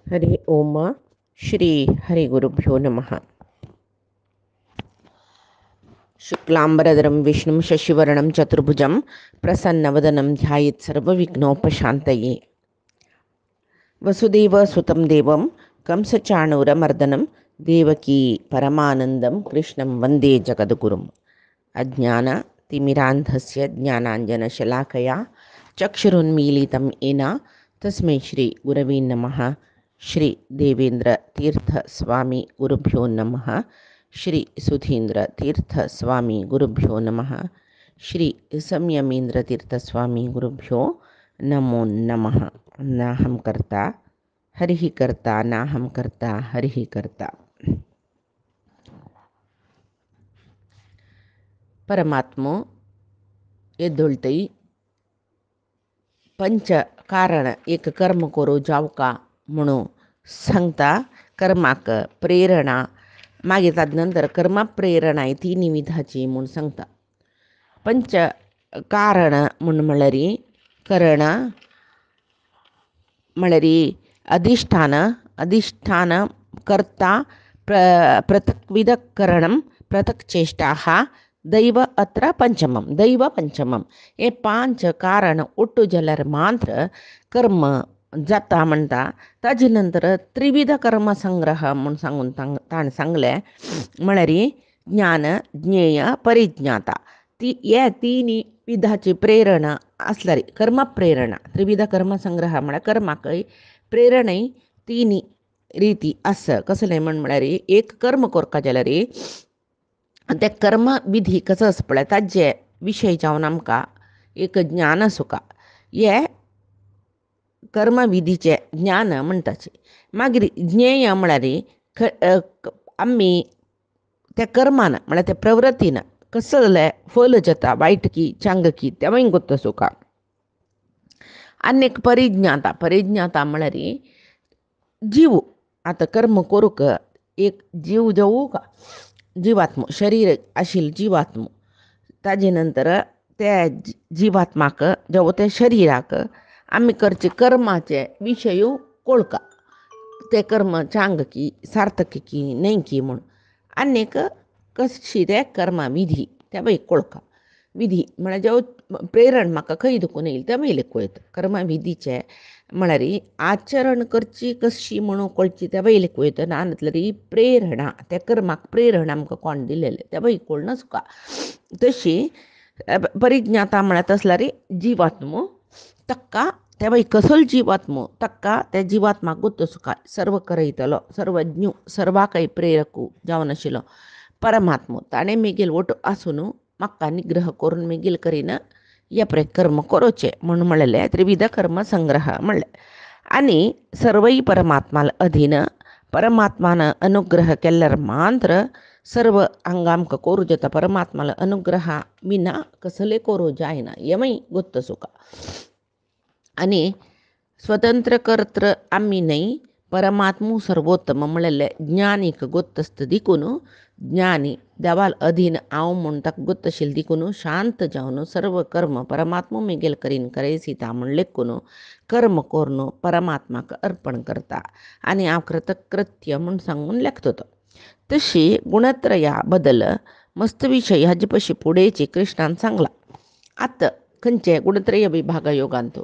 हरि ओम श्री हरि गुरुभ्यो नमः। शुक्लांबरधरं विष्णुं शशिवर्णं चतुर्भुजं प्रसन्नवदनं ध्यायेत् सर्वविघ्नोपशान्तये। वसुदेवसुतं देवं कंसचाणूरमर्दनं देवकी परमानन्दं कृष्णं वन्दे जगद्गुरुम्। अज्ञानतिमिरान्धस्य ज्ञानाञ्जनशलाकया चक्षुरुन्मीलितं येन तस्मै श्रीगुरवे नमः। श्री देवेंद्र तीर्थ स्वामी गुरुभ्यो नमः। श्री सुधींद्र तीर्थ स्वामी गुरुभ्यो नमः। श्री संयमेंद्र तीर्थ स्वामी गुरुभ्यो नमो नमः। नाहं कर्ता हरिः कर्ता नाहं कर्ता हरिः कर्ता। परमात्मो एद्धोळ्तई पंच कारण एक कर्म करो जाव का म्हणून सांगता कर्माक प्रेरणा मागितात नंतर कर्मा प्रेरणा आहे ती निविधाची म्हणून सांगता. पंच कारण म्हणून म्हणल्यारी करण म्हणल्यारी अधिष्ठान कर्ता पृथक्विध करणं पृथक चेष्टा दैव अत्र पंचमम दैव पंचमम हे पांच कारण ಒಟ್ಟು जलर मात्र कर्म जाता म्हणता. ताजे नंतर त्रिविध कर्म संग्रह म्हणून सांगून ताण सांगले म्हळ्यारी ज्ञान ज्ञेय परिज्ञाता ती या तिन्ही विधाची प्रेरणा असल्यारी कर्म प्रेरणा त्रिविध कर्म संग्रह म्हणा कर्माक प्रेरणा तिन्ही रीती असं कसले म्हळ्यारी एक कर्म करता जाल्यार ते कर्म विधी कसं असं पळय ताजे विशय जावन आमकां एक ज्ञान आसुका हे कर्म विधीचे ज्ञान म्हणटाचे. मागीर ज्ञेय म्हळ्यार आमी त्या कर्मान म्हळ्यार त्या प्रवृत्तीन कसले फल जाता वायट की चांग की तेवूय गोत्त आसुका. आनीक परिज्ञाता म्हळ्यार जीव आतां कर्म करूंक एक जीव जावूं का जीवात्म शरीर आशिल्लो जीवात्म ताजे नंतर त्या जीवात्माक जावं त्या शरिराक आमी करचे कर्माचे विशय कळका ते कर्म चांग की सार्थक की न्हय की म्हूण. आनीक कशी ते कर्मा विधी त्या बाई कळका विधी म्हळ्यार जेव प्रेरण म्हाका खंय दुखून येयली त्या वयले कळटा. कर्मा विधीचे म्हळ्यार आचरण करची कशी म्हणून कळची त्या वयले कळटा ना जाल्यार प्रेरणा त्या कर्माक प्रेरणा आमकां कोण दिलेले त्या बाई कळना सुका. तशी परिज्ञाता म्हळ्यार तसल्यार जीवात्म तक्का त्या बाई कसलो जीवात्म तक्का त्या जीवात्माक गोत्त सुका सर्व करयतलो सर्वज्ञ सर्वाकय प्रेरक जावन आशिल्लो परमात्म ताणें मेगेल वट आसून म्हाका निग्रह करून मेगेल करीन या कर्म करोचे म्हणून म्हणलें त्रिविध कर्म संग्रह म्हणलें. आनी सर्वय परमात्माला अधीन परमात्मान अनुग्रह केल्यार मात्र सर्व हांगा आमकां करूं जाता. परमात्माला अनुग्रह विना कसले करूं जायना हेवूय गोत्त सुका. आनी स्वतंत्र कर्त्र आमी न्हय परमात्मू सर्वोत्तम म्हणलेले ज्ञानीक गोत्त आसता देखून ज्ञानी देवाल अधीन हांव म्हूण ताका गोत्त आशिल्लें देखून शांत जावन सर्व कर्म परमात्मा मेगेल करीन करयसिता म्हूण लेखून कर्म करून परमात्माक अर्पण करता आनी हांव कृतकृत्य म्हूण सांगून लेखता तो. तशी गुणत्रया बदल मस्त विशय हाजे पशी फुडेंची कृष्णान सांगला. आतां खंयचे गुणत्रय विभाग योगांत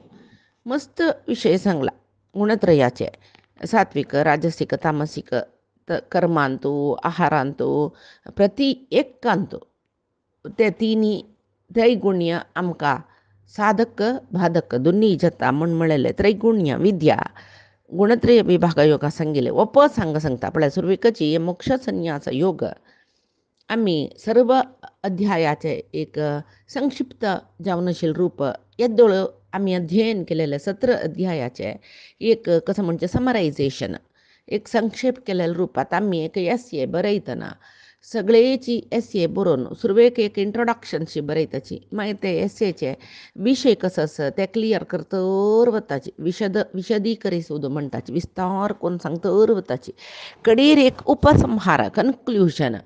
मस्त विशय सांगला गुणत्रयाचे सात्विक राजसिक तामसिक कर्मांतू आहारांतू प्रति एकांतू ते तिनी त्रैगुण्य आमकां साधक बाधक दोन्ही जाता म्हूण म्हणलेले त्रैगुण्य विद्या गुणत्रय विभाग योगा सांगिल्ले वो सांगता पळय सुरविकची मोक्ष संन्यास योग आमी सर्व अध्यायाचे एक संक्षिप्त जावन आशिल्लें रूप येदोळ आमी अध्ययन केलेले 17 अध्यायाचे एक कसं म्हणजे समरायझेशन एक संक्षेप केलेल्या रूपात आमी एक एस्से बरयतना सगळेची एस्से बरोवन सुरवेक एक इंट्रोडक्शनशी बरयताची मागीर ते एस्सेचे विशय कसो आसा ते क्लियर करतर वताची विशदीकरी सुद्दां म्हणटाची विस्तार कोन्न सांगतर वताची कडेर एक उपसंहार कन्क्लुजन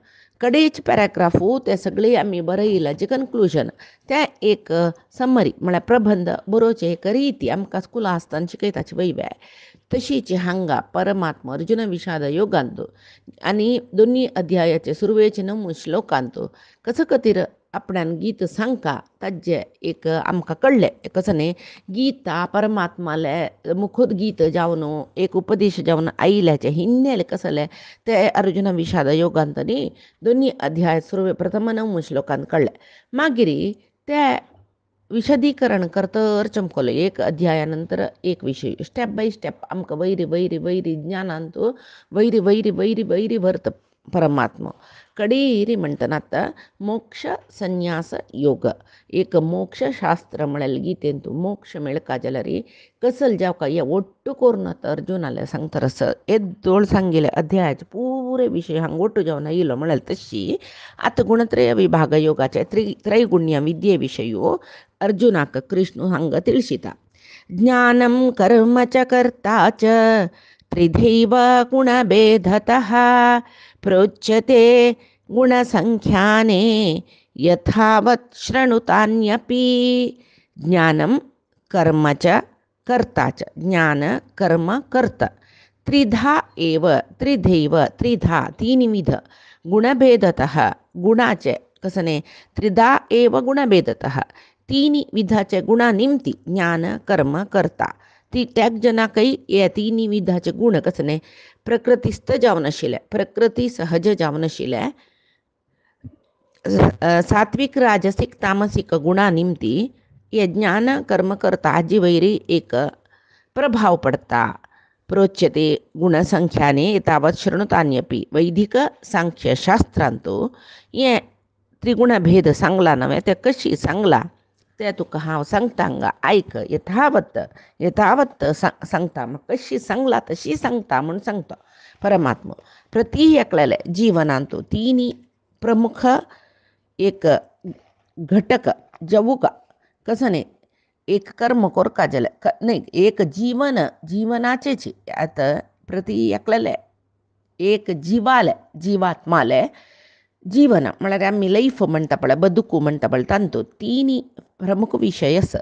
कडेच पॅराग्राफू ते सगळे आमी बरयलाचे कन्क्लुजन ते एक समरी म्हळ्यार प्रबंध बरोवचे एक रीती आमकां स्कुला आसतना शिकयताची वयव्याय तशीच हांगा परमात्मा अर्जुन विषाद योगांत आनी दोनी अध्यायाचे सुरवेचे श्लोकांत कसं खातीर आपणान गीत सांगता ताजे एक आमकां कळ्ळें कसं न्ही गीता परमात्माले मुखूत गीत जावन एक उपदेश जावन आयिल्ल्याचे हिन्नेले कसले ते अर्जुन विषाद योगांत न्ही दोनी अध्याय सुरवे प्रथम 9 श्लोकांत कळ्ळें मागीर ते विशदीकरण करतर चमकलो एक अध्याया नंतर एक विषय स्टेप बाय स्टेप आमकां वैरी वैरी वैरी ज्ञानांत वैरी वैरी वैरी वैरी व्हरता परमात्मा कडेरी म्हणटना आतां मोक्ष संन्यास योग एक मोक्ष शास्त्र म्हळ्यार गीतेंत मोक्ष मेळका जाल्यार कसल जावका हे ಒಟ್ಟು करून आतां अर्जुनाले सांगता येदोळ सांगिल्ले अध्यायाचे पुरे विशय हांगा ಒಟ್ಟು जावन आयिल्लो म्हळ्यार तशी आतां गुणत्रय विभाग योगाचे त्रैगुण्य विद्ये विशयो अर्जुनाक कृष्ण हांगा ತಿಳಿಸಿದ ज्ञानं कर्म च कर्ता च त्रिधैव गुणभेदतः प्रोच्यते गुणसंख्याने यथावत् शृणुतान्यपि ज्ञानं कर्म च कर्ता च ज्ञान कर्म कर्ता त्रिधा एव त्रिधैव त्रिधा तीनविध गुणभेदतः गुणाचे कसने त्रिधा एव गुणभेदतः तिनी विधाचे गुणा निमती ज्ञान कर्म करता ती त्याग जनाकय हे तिनी विधाचे गुण कसने प्रकृतीस्थ जावन आशिल्ले प्रकृती सहज जावन आशिल्ले सात्विक राजसिक तामसिक गुणा निमती हे ज्ञान कर्म करता हाजी वैरी एक प्रभाव पडता प्रोच्यते गुणसंख्याने तावत् शृणुतान्यपि वैदिक सांख्य शास्त्रांत हे त्रिगुण भेद सांगला नव्हे ते कशी सांगला ते तुका हांव सांगता हांगा आयक यथावत् सांगता कशी सांगला तशी सांगता म्हूण सांगता परमात्मा प्रती एकल्याले जिवनांत तिनी प्रमुख एक घटक जवूका कसं न्ही एक कर्म कोरका जाल्यार न्ही एक जीवनाचेच आतां प्रती एकल्याले एक जीवात्माले जीवन म्हळ्यार आमी लायफ म्हणटा पळय बदुकू म्हणटा पळय तांतूं तिनी प्रमुख विशय आसा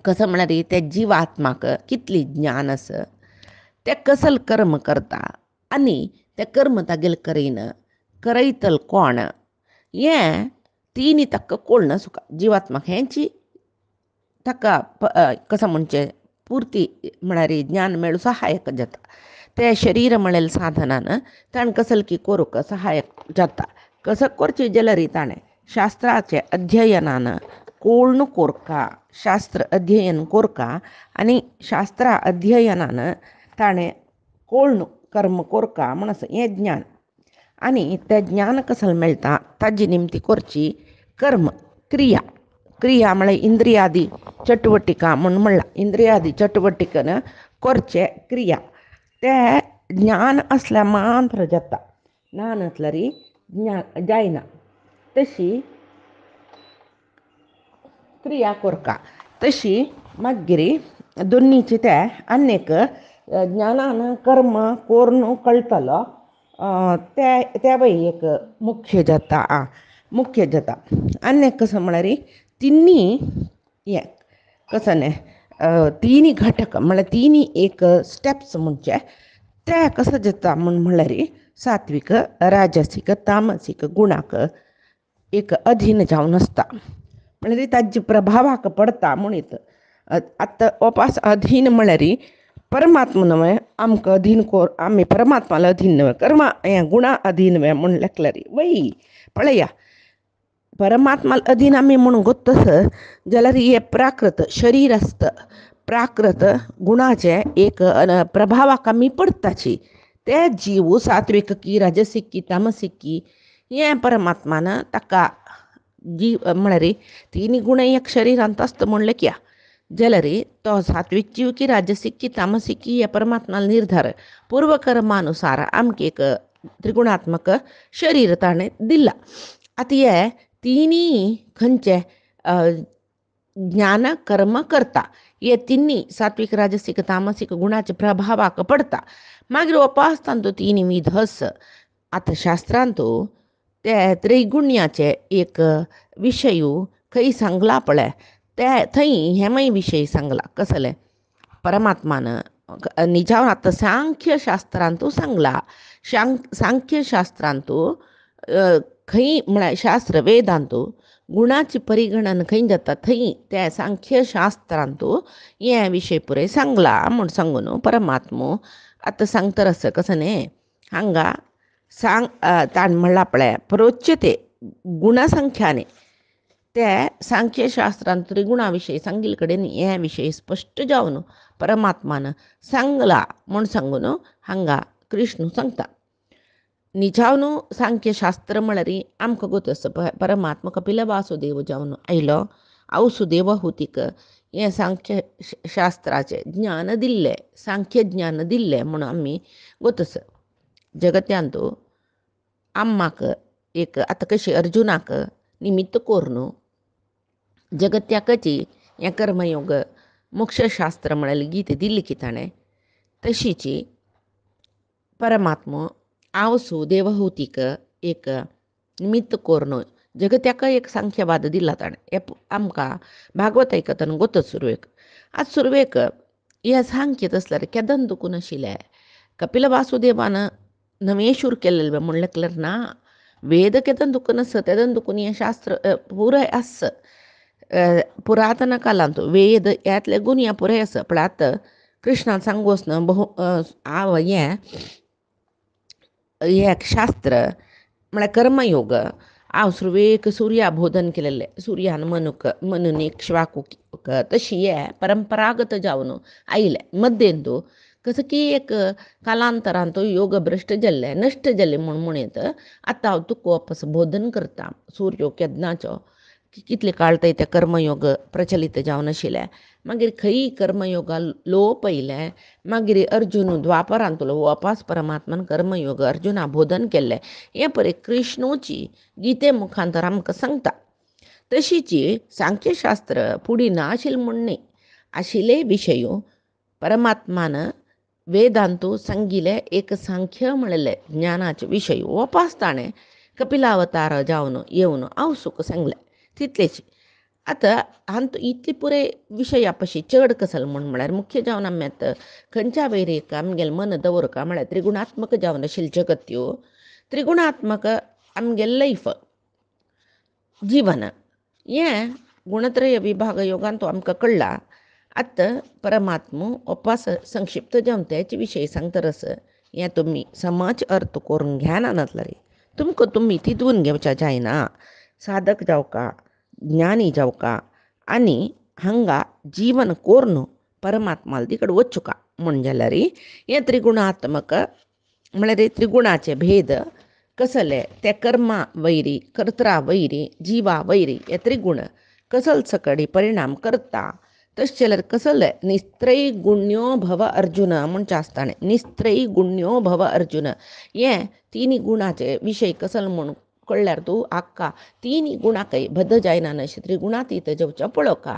कसं म्हळ्यार त्या जिवात्माक कितली ज्ञान आसा ते कसल कर्म करता आनी ते कर्म तागेले करीन करयतल कोण हें तिनी ताका कळना सुका जिवात्माक हेंची ताका कसं म्हणचें पुर्ती म्हळ्यार ज्ञान मेळूं सहायक जाता ते शरीर म्हळेल साधनान ताणें कसल की करूंक सहायक जाता कसं करचें जाल्यार ताणें शास्त्राचे अध्ययनान कोळणू कोरका शास्त्र अध्ययन कोरका आनी शास्त्रा अध्ययनान ताणें कोळणू कर्म कोरका म्हण आसा हें ज्ञान आनी तें ज्ञान कसल मेळटा ताजी निमती करची कर्म क्रिया म्हळ्यार इंद्रियादी चटवटिका म्हणून म्हणला इंद्रियादी चटवटिकन करचे क्रिया ते ज्ञान असल्या मात्र जाता ना नसल्यार ज्ञान जायना तशी क्रिया कोरका तशी मागीर दोनीचे ते आनीक ज्ञानान कर्म कोरून कळटलो त्या वय एक मुख्य जाता आनीक कसं म्हळ्यार तिनी हें कसं न्ही तिनी घटक म्हळ्यार तिनी एक स्टेप्स म्हणचे ते कसं जाता म्हळ्यार सात्विक राजसीक तामसीक गुणाक एक अधीन जावन आसता म्हळ्यार ताजे प्रभावाक पडता म्हणीत आतां ओपास अधीन म्हळ्यार परमात्मा न्हय आमकां अधीन आमी परमात्माला अधीन न्हय कर्मा हें गुणा अधीन म्हूण लेखल्यार वय पळया परमात्माला अधीन आमी म्हणून गोत्तस जाल्यार हे प्राकृत शरीर आसता प्राकृत गुणाचे एक प्रभावाक आमी पडटाची ते जीव सात्विक की राजसीक की तामसीक की हें परमात्मान ताका जीव म्हळ्यार तिनी गुण एक शरिरांत आसता म्हणलें क्या जाल्यार तो सात्विक जीव की राजसीक की तामसीक की हे परमात्माला निर्धार पूर्वकर्मानुसार आमकां एक त्रिगुणात्मक शरीर ताणें दिला आतां हे तिनी खंयचे ज्ञान कर्म करता हे तिनी सात्विक राजसीक तामसीक गुणाचे प्रभावाक पडता मागीर उपासतान तो तिनी विध आता शास्त्रांतू ते त्रैगुण्याचे एक विशयू खंय सांगला पळय ते थंय हेमय विशय सांगला कसले परमात्मानं निजावर आता सांख्यशास्त्रांतू सांगला सांख्यशास्त्रांतू खंय म्हळ्यार शास्त्र वेदांतू गुणाची परिगणन खंय जाता थंय त्या सांख्यशास्त्रांतू हे विशय पुरे सांगला म्हूण सांगून परमात्मो आतां सांगता असं कसं न्ही हांगा सांग ताण म्हणला पळय प्रोच्यते गुणसंख्याने ते सांख्यशास्त्रांत त्रिगुणा विशयी सांगिल्ले कडेन हे विशयी स्पश्ट जावन परमात्मान सांगला म्हूण सांगून हांगा कृष्ण सांगता निजावन सांख्यशास्त्र म्हळ्यार आमकां गोत परमात्मा कपिल वासुदेव जावन आयलो आवसुदेव हुतीक हें सांख्य शास्त्राचें ज्ञान दिल्लें सांख्य ज्ञान दिल्लें म्हूण आमी गोतस जगत्यांतू आम्माक एक आतां कशें अर्जुनाक निमित्त कोरून जगत्याकची हें कर्मयोग मोक्षशास्त्र म्हळ्यार गीत दिल्ली की ताणें तशीची परमात्मा आवसू देवहुतीक एक निमित्त कोरून जगत्याक एक सांख्यवाद दिला ताणें हे आमकां भागवत आयकतना गोतच सुरवेक आज सुरवेक हें सांख्य तसल्यार केदन दुखून आशिल्लें कपिल वासुदेवान नवें शूर केल्लें म्हणलें ना वेद केदन दुखून आस तेदन दुखून हें शास्त्र पुराय आस पुरातन कालांत वेद ह्यातले गुण हे पुराय आस पण आतां कृष्णान सांगू वचना हांव हें शास्त्र म्हळ्यार कर्मयोग हांव सुरवेक सुर्या बोधन केलेलें सुर्यान मनून एक श्वाकूक तशी हे परंपरागत जावन आयलें मध्येंतू कसं की एक कालांतरान तो योग भ्रश्ट जाल्लें नश्ट जाल्लें म्हूण म्हणत आतां हांव तुका वापस बोधन करता सूर्यो केदनाचो कितले काळ थंय ते कर्मयोग प्रचलीत जावन आशिल्ले मागीर खंय कर्मयोगा लोप आयलें मागीर अर्जुन द्वापरांतलो वापस परमात्मान कर्मयोग अर्जुना बोधन केल्लें हें पळय कृष्णूची गीते मुखांतर आमकां सांगता तशीची सांख्यशास्त्र फुडें ना आशिल्लें म्हूण न्ही आशिल्ले विशयो परमात्मान वेदांतू सांगिल्ले एक सांख्य म्हणलें ज्ञानाचे विशय वापस ताणें कपिलावतार जावन येवन हांव सुख सांगलें तितलेची आतां हांव इतली पुरे विशया पशी चड कसल म्हळ्यार मुख्य जावन आमी आतां खंयच्या वयर एक आमगेलें मन दवरका म्हळ्यार त्रिगुणात्मक जावन आशिल्ली जगत ह्यो त्रिगुणात्मक आमगेलें लायफ जीवन हें गुणत्रय विभाग योगांतू आमकां कळ्ळां आतां परमात्मा वापस संक्षिप्त जावन तेचे विशयी सांगतरस हें तुमी समाज अर्थ करून घेना नातले तुमकां तुमी तितून घेवच्या जायना साधक जावका ज्ञानी जावका आनी हांगा जीवन कोरून परमात्मा तिकडे वचुका म्हण जाल्यार हें त्रिगुणात्मक म्हळ्यार त्रिगुणाचे भेद कसले ते कर्मा वैरी कर्त्रा वैरी जिवा वैरी हे त्रिगुण कसल सकडी परिणाम करता तशें जाल्यार कसले निस्त्रय गुण्यो भव अर्जुन म्हणचे आसताणे निस्त्रय गुण्यो भव अर्जुन हें तिनी गुणाचे विशय कसल म्हूण कळल्यार तूं आख्खा तिनी गुणाकय बद्ध जायना अशें त्रिगुणातीत जेवच्या पळोवका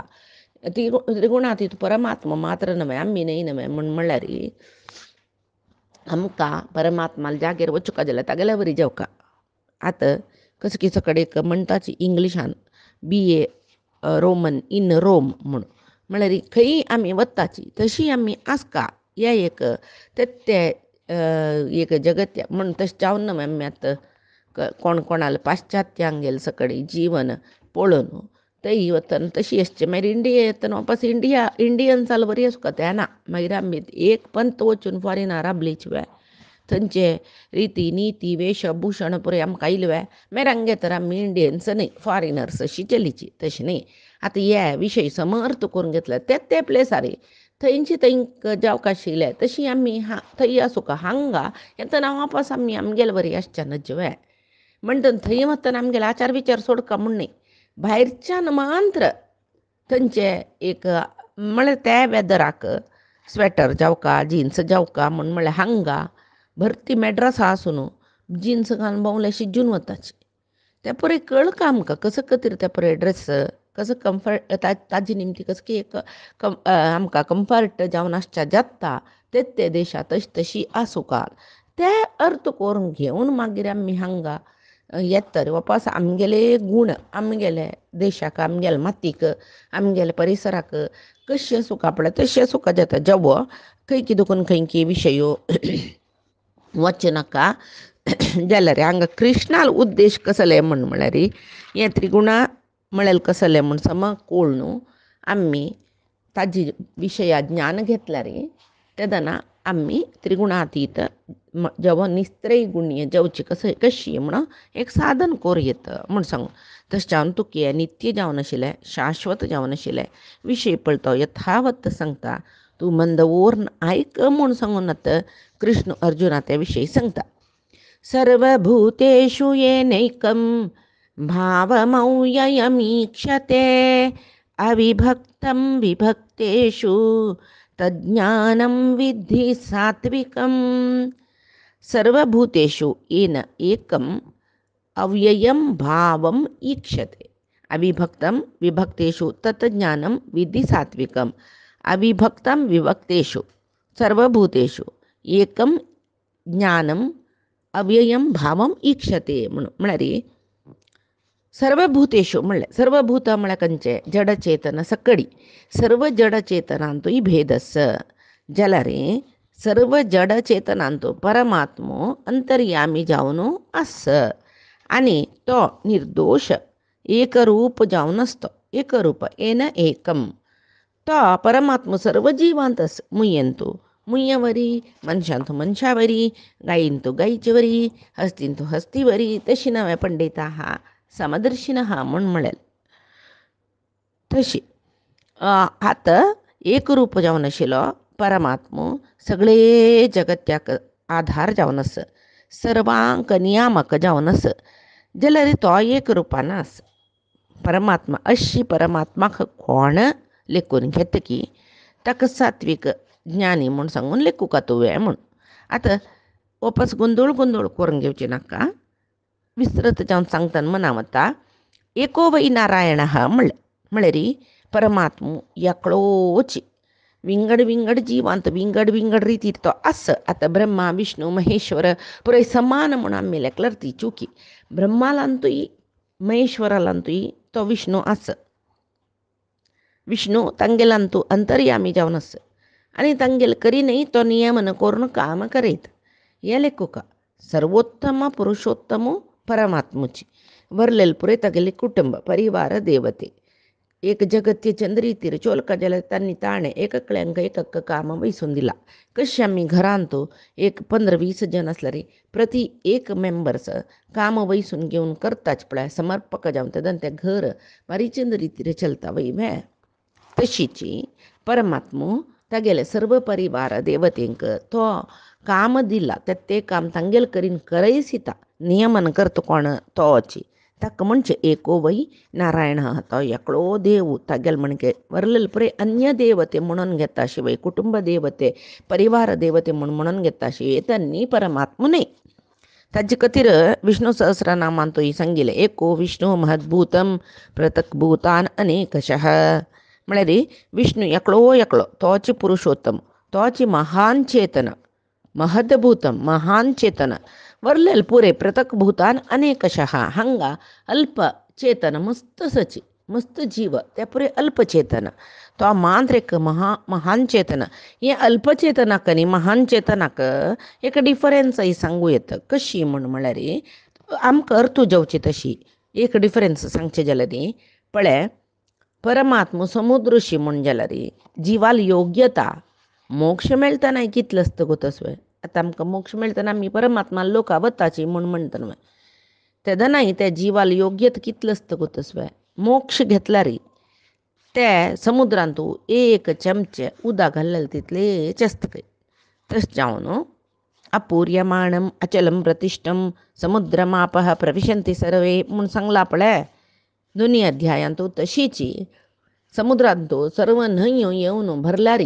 त्रिगुणातीत परमात्मा मात्र नव्हे आमी न्हय नव्हे म्हणल्यार आमकां परमात्मा जागेर वचुका जाल्यार तागेल्या वरी जेवका आतां कसं की सकडेक म्हणटाची इंग्लिशान BA रोमन इन रोम म्हळ्यार खंय आमी वताची तशी आमी आसका हे एक ते एक जगत्या म्हण तशें जावन न्हय आमी आतां कोण कोणाल पाश्चात्यांक गेले सकडी जीवन पळोवन थंय वतना तशी आसची मागीर इंडिया येतना वापस इंडियन जाल बरी आसुका तें ना मागीर आमी एक पंत वचून फॉरेनार राबलीच वे थंयचे रिती नीती वेशभूषण पुरे आमकां आयले वे मागीर हांगे तर आमी इंडियन्स न्हय फॉरेनर्स अशी चलीची तशें न्ही आतां हे विशय समर्थ करून घेतले ते प्लेसार थंयची थंय जावका आशिल्ले तशी आमी थंय आसुका हांगा येतना वापस आमी आमगेले बरी आसच्या नजवे म्हणटा थंय वतना आमगेले आचार विचार सोडका म्हूण न्ही भायरच्यान मात्र थंयचे एक म्हळ्यार त्या वेदराक स्वेटर जावका जिन्स जावका म्हळ्यार हांगा भरती मेड्रासा आसून जिन्स घालून भोंवले शिजून वताची ते पळय कळका आमकां कसो खातीर ते पळय ड्रेस कसो कम्फर्ट ताजे निमती कसो की एक आमकां कम्फर्ट जावन आसच्या जाता ते देशां तशी आसुका ते अर्थ करून घेवन मागीर आमी हांगा येततर वापस आमगेले गूण आमगेले देशाक आमगेले मातीक आमगेले परिसराक कशें सुका पडले तशें सुका जाता जेवो खंय कितें करून खंय विशयो वचनाका जाल्यार हांगा कृष्णाल उद्देश कसले म्हळ्यार हें त्रिगुणा म्हळ्यार कसले म्हण सम कोळ न्हू आमी ताजी विशया ज्ञान घेतल्यार तेदना आमी त्रिगुणातीत जेवो निस्त्रय गुणीय जेवची कशी म्हणून एक साधन कोर येता म्हण सांगू तशें जावन तुका हें नित्य जावन आशिल्लें शाश्वत जावन आशिल्लें विशय पळतो यथावत सांगता तूं मंद ओर आयक म्हूण सांगून आतां कृष्ण अर्जुना त्या विशयी सांगता सर्वभूतेषु येनैकं भावमव्ययमीक्षते अविभक्तं विभक्तेषु तज्ज्ञानं विद्धि सात्विकं सर्वभूतेषु येन एकम् अव्ययं भावम् ईक्षते अविभक्तं विभक्तेषु तत् ज्ञानं विद्धि सात्विकम् अविभक्तं विभक्तेषु सर्वभूतेषु एकं ज्ञानम् अव्ययं भावम् ईक्षते म्हळ्यार सर्वभूतेषु म्हणलें सर्वभूत म्हळ्यार खंयचे जडचेतन सकडी सर्व जडचेतनांतूय भेद आसा जाल्यार सर्व जडचेतनांतू परमात्मो अंतर्यामी जावन आसा आनी तो निर्दोष एकरूप जावन आसतो एकरूप येन एकम तो परमात्मा सर्व जिवांत आसा मुयेंतू मुय्या वरी मनशांतू मनशा वरी गायींतू गायीचे वरी हस्तींतू हस्ती वरी तशी नवे पंडिता हा समदर्शिन हा म्हूण म्हळें तशी आतां एक रूप जावन आशिल्लो परमात्मो सगळे जगत्याक आधार जावन आसा सर्वांक नियामक जावन आसा जाल्यार तो एक रुपान आसा परमात्मा अशी परमात्माक कोण लेखून घेता की ताका सात्वीक ज्ञानी म्हूण सांगून लेखूक तुवें म्हूण आतां वापस गोंदळ करून घेवचे नाका विस्तृत जावन सांगतना मना वता एको वै नारायण म्हळ्यार परमात्मो एकलोच विंगड जिवांत विंगड रितीर तो आसा आतां ब्रह्मा विष्णू महेश्वर पुराय समान म्हूण आमी लेखल्यार ती चुकी ब्रह्मालांतूय महेश्वरालांतूय तो विष्णू आसा विष्णू तांगेलांतू अंतर्यामी जावन आसा आनी तांगेल करीनय तो नियमन करून काम करीत हें लेखूक सर्वोत्तम पुरुषोत्तम परमात्मुची वरलेल पुरे तागेले कुटुंब परिवार देवते एक जगत्य चंद्री तिरचोलका जाल्यार तांणी ताणें एककल्यांक एक काम वयसून दिला कशें आमी घरांतू एक 15-20 जन आसल्यार प्रति एक मेंबर्स काम वयसून घेवन करताच पळय समर्पक जावन तेदन तें घर बारीचंद रितीर चलता वय तशीची परमात्मो तागेले सर्व परिवार देवतेंक तो काम दिला ते काम तांगेल करीन करयसिता नियमन करता कोण तोची ताका म्हणचे एको वै नारायण तो एकलो देव तागेल म्हणजे वरलेल पुरे अन्य देवते म्हणून घेता शिवाय कुटुंब देवते परिवार देवते म्हणून घेता शिवाय त्यांनी परमात्मा न्ही ताजे खातीर विष्णू सहस्रनामांतूय सांगिल्लें एको विष्णू महद्भूतम पृथक भूतान अनेकशः म्हळ्यार विष्णू एकलो तोच पुरुषोत्तम तोच महान चेतन महद्भूतम महान चेतन वरलेल पुरे पृथक भूतान अनेकशः हांगा अल्प चेतन मस्त जीव ते पुरे अल्पचेतन तो मात्र एक महान चेतन हे अल्पचेतनाक आनी महान चेतनाक एक डिफरन्स सांगू येता कशी म्हळ्यार आमकां अर्थ जेवची तशी एक डिफरन्स सांगचे जाल्यार पळय परमात्मा समुद्रशी म्हण जाल्यार जिवाल योग्यता मोक्ष मेळटना कितलो आसता गो तसो आतां आमकां मोक्ष मेळटना आमी परमात्मा लोका वताची म्हूण म्हणटा न्हय तेदनाय त्या जिवाल योग्यता कितलो आसता गो तसो मोक्ष घेतल्यार ते समुद्रांत एक चमचे उदक घाललें तितलेच आसता खंय तशें जावन अपूर्यमाणम अचलम प्रतिष्ठम समुद्रमापः प्रविशन्ति सर्वे म्हूण सांगला पळय 2 अध्यायांत तशीच समुद्रांत सर्व न्हंयो येवन भरल्यार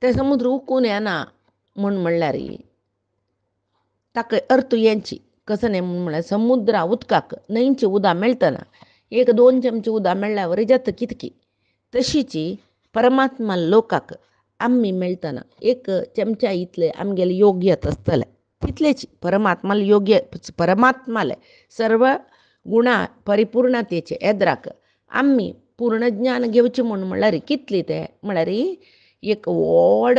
ते समुद्र उकून येना म्हणल्यार ताका अर्थ यांची कसं नाही म्हळ्यार समुद्रा उदकाक न्हंयचें उदक मेळटना 1-2 चमचे उदक मेळ्ळ्या वरी जाता कितकी तशीच परमात्मा लोकाक आम्ही मेळतना एक चमचा इतले आमगेले योग्यत आसतले तितलेची परमात्माला योग्य परमात्माले सर्व गुणा परिपूर्णतेचे येद्राक आम्ही पूर्ण ज्ञान घेवचें म्हणल्यार कितली ते म्हळ्यार एक व्हड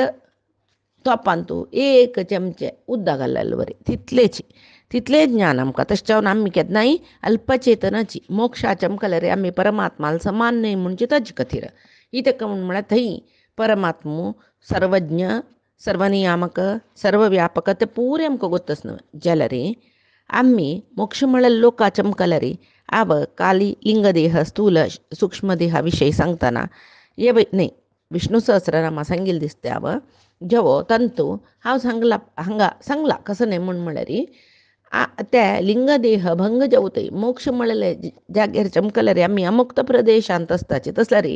तोपान तूं एक चमचे उदक घाललेले बरें तितलें ज्ञान आमकां तशें जावन आमी केन्नाय अल्पचेतनाची मोक्षाचे मुखार आमी परमात्माला समान न्हय म्हणजे ताजे खातीर ही ताका म्हळ्यार थंय परमात्मो सर्वज्ञ सर्वनियामक सर्वव्यापक ते पुरे आमकां गोत्तसना जाल्यार आमी मोक्ष म्हळ्यार लोकाच्या मुखार आव काली लिंगदेह स्थूल सूक्ष्म देहा विशयी सांगतना हे न्ही विष्णू सहस्रनामा सांगिल्लें दिसता हांव जेवो तंतू हांव सांगला कसं न्ही म्हळ्यार ते लिंगदेह भंग जावतय मोक्ष म्हळ्यार जाग्यार चमकल्यार आमी अमुक्त प्रदेशांत आसताचे तसल्यार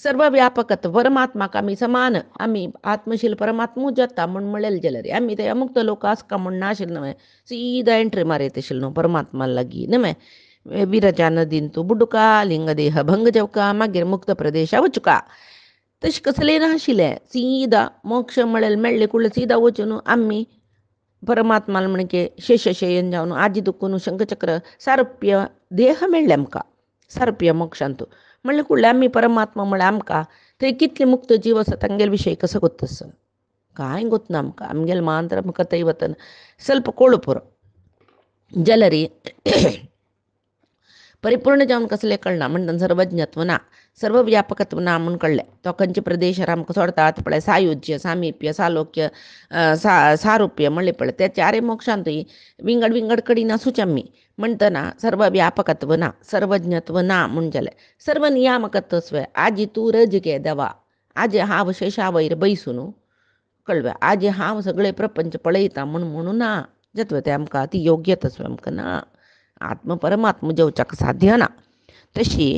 सर्व व्यापकत्व परमात्माक आमी समान आमी आत्मशील परमात्मूच जाता म्हळें जाल्यार आमी ते अमुक्त लोक आसका म्हण नाशिल्लें न्हय सीदा एंट्री मारयत आशिल्लो न्हू परमात्मा लागीं न्हय विरजा नदीन तूं बुडुका लिंगदेह भंग जावका मागीर मुक्त प्रदेशा वचुका तशें कसलें नाशिल्लें सीदा मोक्ष म्हळ्यार मेळ्ळें कुळ्ळें सीदा वचून आमी परमात्माला म्हणजे शेषशयन जावन आजी दुखून शंखचक्र सारुप्य देह मेळ्ळे आमकां सारुप्य मोक्षांत म्हणल्यार कुळ्ळें आमी परमात्मा म्हळ्यार आमकां थंय कितले मुक्त जीव आसा तांगेले विशयी कसो गोत्तस कांय गोतना आमकां आमगेले मांत्र आमकां थंय वतन ಸ್ವಲ್ಪ कोळो पुरो जाल्यार परिपूर्ण जावन कसलें कळना म्हणटा सर्वज्ञत्व ना सर्व व्यापकत्व ना म्हूण कळ्ळें तो खंयच्या प्रदेशार आमकां सोडतात पळय सायुज्य सामिप्य सालोक्य सारुप्य म्हणलें पळय ते चारय मोक्षांत विंगड विंगड कडेन आसूच आमी म्हणटना सर्व व्यापकत्व ना सर्वज्ञत्व ना म्हूण जालें सर्व नियामकत्व आजी तूं रज घे देवा आजी हांव शेषावयर बैसून कळ्ळें आजी हांव सगळे प्रपंच पळयता म्हणून ना जातलें तें आमकां ती योग्यता आमकां ना आत्म परमात्मा जेवच्याक साध्य ना तशी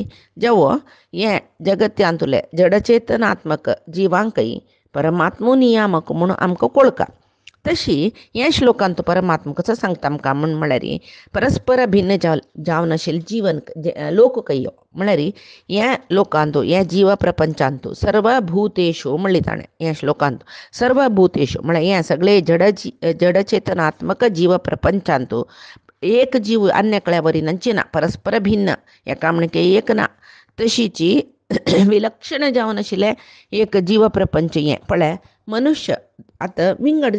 जेवो हें जगत्यांतुले जडचेतनात्मक जिवांकय परमात्मो नियामक म्हणून आमकां कळका तशी हे श्लोकांत परमात्मा कसो सांगता आमकां म्हळ्यार परस्पर भिन्न जावन आशिल्लें जीवन लोककय म्हळ्यार हे लोकांत हे जीव प्रपंचांत सर्व भूतेषु म्हणलें ताणें हे श्लोकांत सर्व भूतेषु म्हळ्यार हे सगळे जडचेतनात्मक जीव प्रपंचांत एक जीव अन्यकळ्या वरी नंची ना परस्पर भिन्न एका म्हणके एक ना तशीची विलक्षण जावन आशिल्लें एक जीव प्रपंच हें पळय मनुष्य आतां विंगड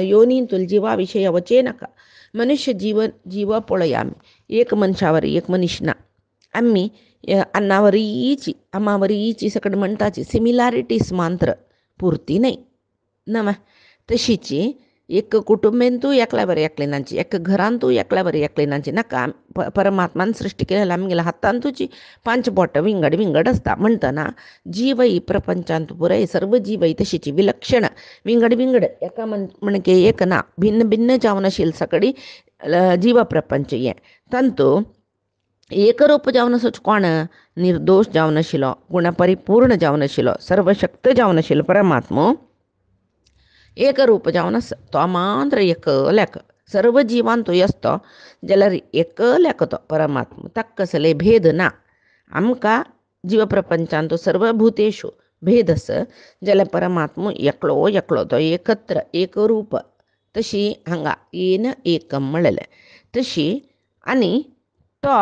योनींतूल जिवा विशयी वचे नाका मनुष्य जीव पळया आमी एक मनशा वरी एक मनीस ना आमी अन्नावरीची आमावरीची सकट म्हणटाची सिमिलॅरिटीज मात्र पुरती न्हय ना तशीची एक कुटुंबेन तूं एकल्या बरें एकलें नांची एक घरान तूं एकल्या बरें एकलें नांची नाका परमात्मान सृश्टी केलेल्या आमगेल्या हातांतूची 5 बोटां विंगड विंगड आसता म्हणटना जीव ही प्रपंचांत पुराय सर्व जीव ही तशीची विलक्षण विंगड विंगड एका म्हणके एक ना भिन्न भिन्न जावन आशिल्लें सकडी जीव प्रपंच हें तांतू एकरूप जावन आसूच कोण निर्दोश जावन आशिल्लो गुणपरिपूर्ण जावन आशिल्लो सर्वशक्त जावन आशिल्लो परमात्मो एक रूप जावन आसा तो मात्र एकल्याक सर्व जिवांत आसतो जाल्यार एकल्याक तो परमात्मा ताका कसले भेद ना आमकां जीव प्रपंचांत सर्व भूतेषु भेद आसा जाल्यार परमात्मा एकलो तो एकत्र एक रूप तशी हांगा येन एकम म्हणलें तशी आनी तो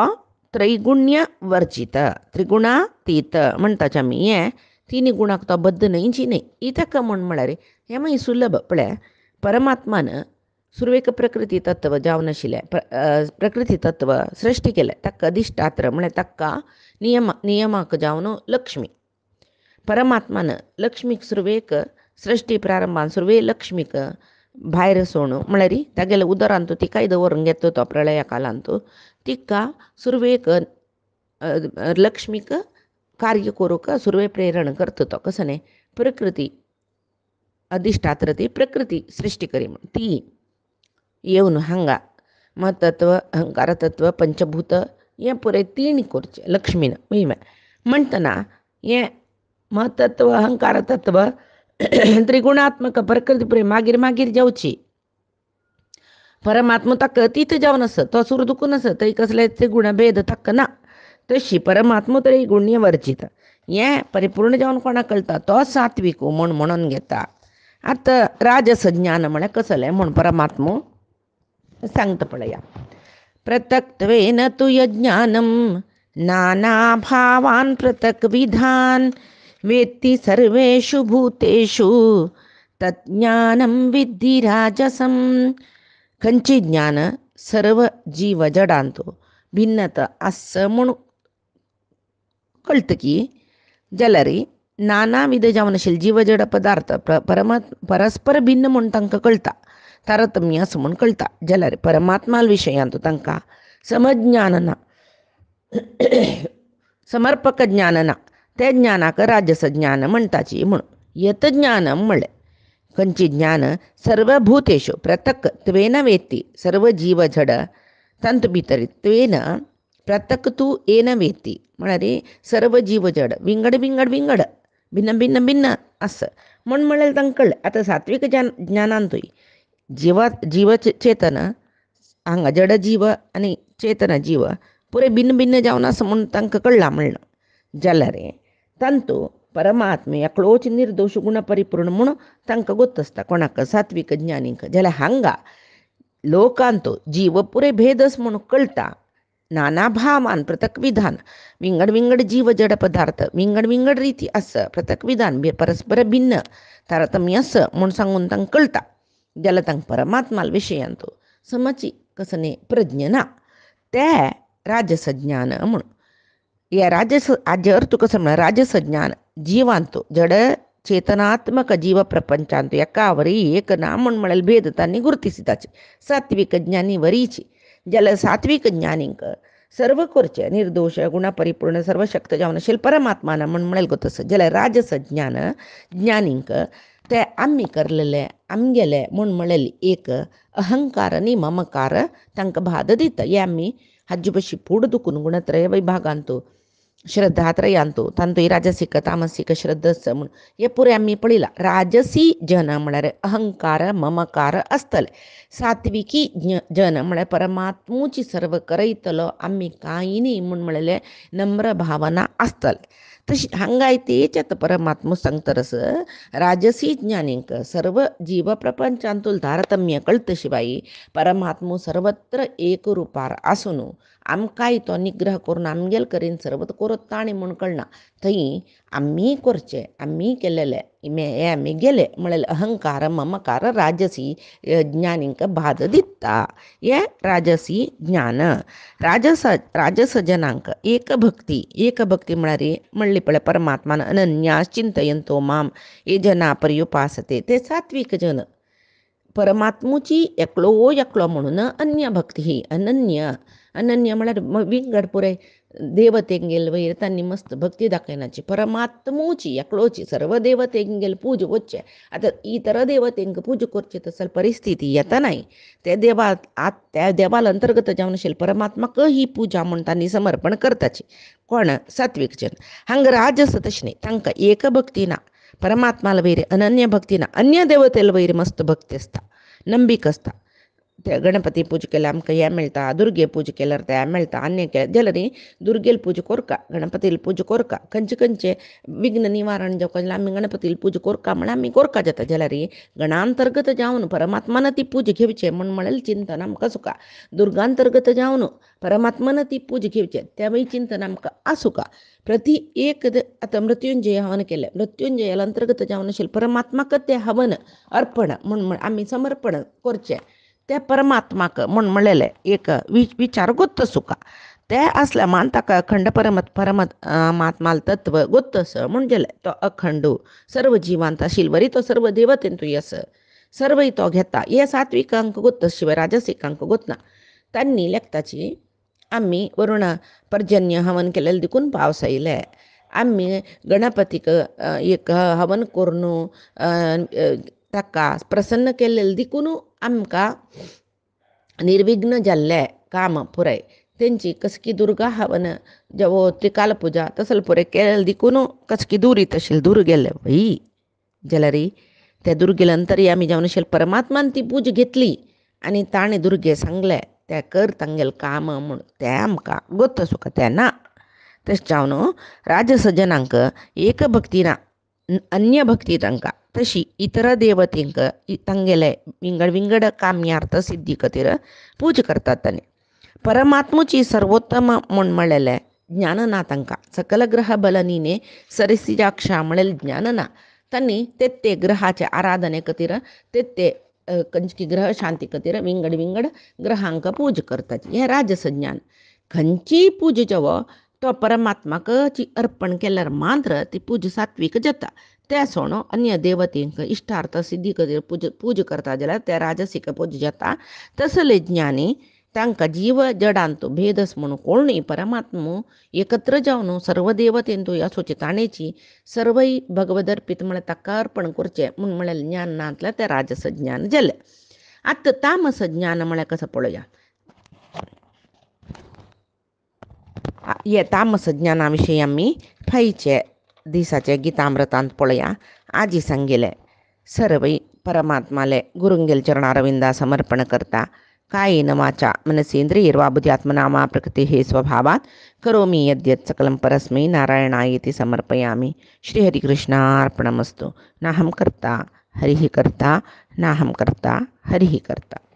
त्रैगुण्य वर्जित त्रिगुणातीत म्हणटाचे आमी हें 3 गुणाक तो बद्ध न्हयची न्हय ही ताका म्हळ्यार हें मागीर सुलभ पळय परमात्मान सुरवेक प्रकृती तत्व जावन आशिल्लें प्रकृती तत्व सृश्टी केलें ताका अधिष्ठात्र म्हळ्यार ताका नियमाक जावन लक्ष्मी परमात्मान लक्ष्मीक सुरवेक सृश्टी प्रारंभान सुरवे लक्ष्मीक भायर सोण म्हळ्यार तागेल्या उदरांत तिकाय दवरून घेतलो तो प्रळया कालांत तिका सुरवेक लक्ष्मीक कार्य करूंक सुरवे प्रेरण करता तो कसो न्ही प्रकृती अधिष्ठात्र ती प्रकृती सृश्टी करी म्हण ती येवन हांगा महतत्व अहंकार तत्व पंचभूत हें पुराय 3 करचें लक्ष्मीन म्हणटना हें महतत्व अहंकार तत्व त्रिगुणात्मक प्रकृती पुराय मागीर मागीर जावची परमात्मा ताका अतीत जावन आसा तो सुर दुखून आसा थंय कसले त्रिगुण भेद ताका ना तशी परमात्मा त्रैगुण्य वर्जित हें परिपूर्ण जावन कोणाक कळटा तो सात्वीक म्हूण म्हणून घेता. आतां राजस ज्ञान म्हळ्यार कसलें म्हूण परमात्मो सांगता पळया. पृथक्त्वेन तु यज्ञानं नानाभावान् पृथक्विधान् वेत्ति सर्वेषु भूतेषु तज्ज्ञानं विद्धि राजसं. खंयची ज्ञान सर्व जीव जडांतो भिन्नता आसा म्हूण कळटकी जाल्यार नानाविध जावन आशिल्ले जीव जड पदार्थ परस्पर भिन्न म्हूण तांकां कळटा, तारतम्य आसा म्हूण कळटा. जाल्यार परमात्मा विशयांत तांकां समज्ञान ना, समर्पक ज्ञान ना. ते ज्ञानाक राजस ज्ञान म्हणटाची. म्हूण यत ज्ञानम म्हणलें खंयची ज्ञान सर्व भूतेषु पृथक् त्वेन वेत्ति सर्व जीव जड तांत भितर त्वेन पृथक् तू येन वेत्ति म्हळ्यार सर्व जीव जड विंगड विंगड विंगड भिन्न भिन्न भिन्न आस म्हूण म्हळ्यार तांकां कळ्ळें. आतां सात्वीक ज्ञानांतूय जीव चेतन हांगा जड जीव आनी चेतन जीव पुरे भिन्न भिन्न जावन आसा म्हूण तांकां कळ्ळां म्हणलें. जाल्यार तांतू परमात्मे एकलोच निर्दोश गुण परिपूर्ण म्हूण तांकां गोत आसता कोणाक सात्वीक ज्ञानीक. जाल्यार हांगा लोकांतो जीव पुरे भेद आसा म्हूण कळटा. नाना भावान पृथक विधान विंगड विंगड जीव जड पदार्थ विंगड विंगड रीती आसा पृथक विधान परस्पर भिन्न तारतम्य आसा म्हूण सांगून तांकां कळटा. जाल्यार तांकां परमात्मा विशयांत समची कसने प्रज्ञ ना. ते राजस ज्ञान म्हूण. हे राजस हाजे अर्थ कसो म्हळ्यार राजस ज्ञान जिवांतो जड चेतनात्मक जीव प्रपंचांत एका वरी एक ना म्हूण म्हळ्यार भेद तांणी गुर्तिसिताची. सात्वीक ज्ञानी वरीची. जाल्यार सात्वीक ज्ञानींक सर्व करचे निर्दोष गुण परिपूर्ण सर्व शक्त जावन आशिल्ले परमात्मान म्हूण म्हळ्यार गोतस. जाल्यार राजस ज्ञान ज्ञानींक ते आमी करलेले आमगेले म्हूण म्हळेले एक अहंकार आनी ममकार तांकां बाध दिता. हे आमी हाजे बशी फूड दुखून गुणत्रय विभागांतो श्रद्धात्रयांतो तांतूय राजसीक तामसीक श्रद्धा आसा म्हूण हे पुरे आमी पळयलां. राजसी जन म्हळ्यार अहंकार ममकार आसतले. सात्विकी जन म्हळ्यार परमात्मूची सर्व करयतलो आमी कांय न्ही म्हूण म्हळेलें नम्र भावना आसतले. तशी हांगाय तेच परमात्मो सांगतरस राजसी ज्ञानींक सर्व जीव प्रपंचांतूल तारतम्य कळटा शिवाय परमात्मो सर्वत्र एक रुपार आसून आमकांय तो निग्रह करून आमगेल करीन सर्वत करत ताणी म्हूण कळना. थंय आमी करचे आमी केलेले हे आमी गेले म्हळ्यार अहंकार ममकार राजसी ज्ञानींक बाध दिता. हे राजसी ज्ञान. राजस जनांक एक भक्ती म्हळ्यार म्हणली पळय परमात्मान अनन्या चिंतयंतो माम हे जना पर्युपासते. ते सात्विक जन परमात्मूची एकलो म्हणून अन्य भक्ती ही अनन्य म्हळ्यार विंगड पुरे देवतेंगेल वयर तांणी मस्त भक्ती दाखयनाची. परमात्मूची एकलोची सर्व देवतेंगेल पूज वचचे. आतां इतर देवतेंक पूज करचे तसली परिस्थिती येता नाही. त्या देवाल अंतर्गत जावन आशिल्ले परमात्माक ही पूजा म्हूण तांणी समर्पण करताची. कोण सात्वीक जन. हांगा राजस तशें न्ही. तांकां एक भक्ती ना परमात्माला वयर अनन्य भक्ती ना. अन्य देवतेला वयर मस्त भक्ती आसता नंबीक आसता. ते गणपती पूज केल्यार आमकां हें मेळटा, दुर्गे पूज केल्यार तें मेळटा, अन्य केल्यार जाल्यार दुर्गेल पूज कोरका गणपतील पूज कोरका खंयचे विघ्न निवारण जावपाक आमी गणपतील पूज कोरका म्हण आमी कोरका जाता. जाल्यार गणांतर्गत जावन परमात्मान ती पूज घेवचे म्हूण म्हळें चिंतन आमकां सुका. दुर्गांतर्गत जावन परमात्मान ती पूज घेवचे त्यावेळी चिंतन आमकां आसुका. प्रति एक आतां मृत्युंजय हवन केलें मृत्युंजयाला अंतर्गत जावन आशिल्लें परमात्माक तें हवन अर्पण म्हूण आमी समर्पण करचें त्या परमात्माक म्हूण म्हणलेलें एक विचार गोत्त सुका. ते आसल्या मान ताका अखंड परमात्माल तत्व गोत्तस म्हूण गेलें. तो अखंड सर्व जिवांत आशिल्वरी तो सर्व देवतेंतूय आसा सर्वय तो घेता. हे सात्विकांक गोत्तस शिवाय राजसिकांक गोतना. तांणी लेखताची आमी वरुण पर्जन्य हवन केलेलें देखून पावस आयले. आमी गणपतीक एक हवन करून ताका प्रसन्न केलेलें देखून आमकां निर्विघ्न जाल्लें काम पुराय. तेंची कसकी दुर्गा हवन जेवो त्रिकाल पुजा तसले पुरे केलेलें देखून कसकी दूर येत आशिल्लें दूर गेलें वही. जाल्यार त्या दुर्गेले अंतर्यामी जावन आशिल्ले परमात्मान ती पूज घेतली आनी ताणें दुर्गे सांगलें तें कर तांगेलें काम म्हूण. तें आमकां गोत्त सुका तें ना. तेच्यावनो राजसजनांक एक भक्तीना अन्य भक्ती तांकां तशी इतर देवतेंक तांगेले विंगड विंगड काम्यार्थ सिद्धी खातीर पूज करतात तांणी परमात्मुची सर्वोत्तम म्हूण म्हणलेले ज्ञान ना तांकां सकल ग्रह बल नीने सरिसिजाक्षा म्हणलेले ज्ञान ना तांणी ते ग्रहाचे आराधने खातीर ते खंयची ग्रह शांती खातीर विंगड विंगड ग्रहांक पूज करतात हें राजस ज्ञान खंयचीय पूज जेवो तो परमात्माक अर्पण केल्यार मात्र ती पूज सात्वीक जाता त्या सोणो अन्य देवतेंक इश्टार्थ सिद्धी खातीर पूज करता जाल्यार ते राजसीक पूज जाता तसले ज्ञानी तांकां जीव जडांतू भेदस म्हणून कोणूय परमात्मो एकत्र जावन सर्व देवतेंतू ह्या सुचिताणेची सर्वय भगवद अर्पीत म्हळ्यार ताका अर्पण करचें म्हूण म्हळ्यार ज्ञान नातलें तें राजस ज्ञान जालें आतां तामस ज्ञान म्हळ्यार कसं पळोवया हे तामस ज्ञाना विशीं आमी फायचे दिसाचे गितामृतांत पळोवया आजी सांगेले सर्वय परमात्माले गुरुंगेल चरणारविंदा समर्पण करता कायेन वाचा मनसेंद्रियैर्वा बुद्ध्यात्मना वा प्रकृतिः स्वभावात् करोमि यद्यत् सकलं परस्मै नारायणायेति समर्पयामि श्रीहरिकृष्णार्पणमस्तु नाहं कर्ता हरिः कर्ता नाहं कर्ता हरिः कर्ता।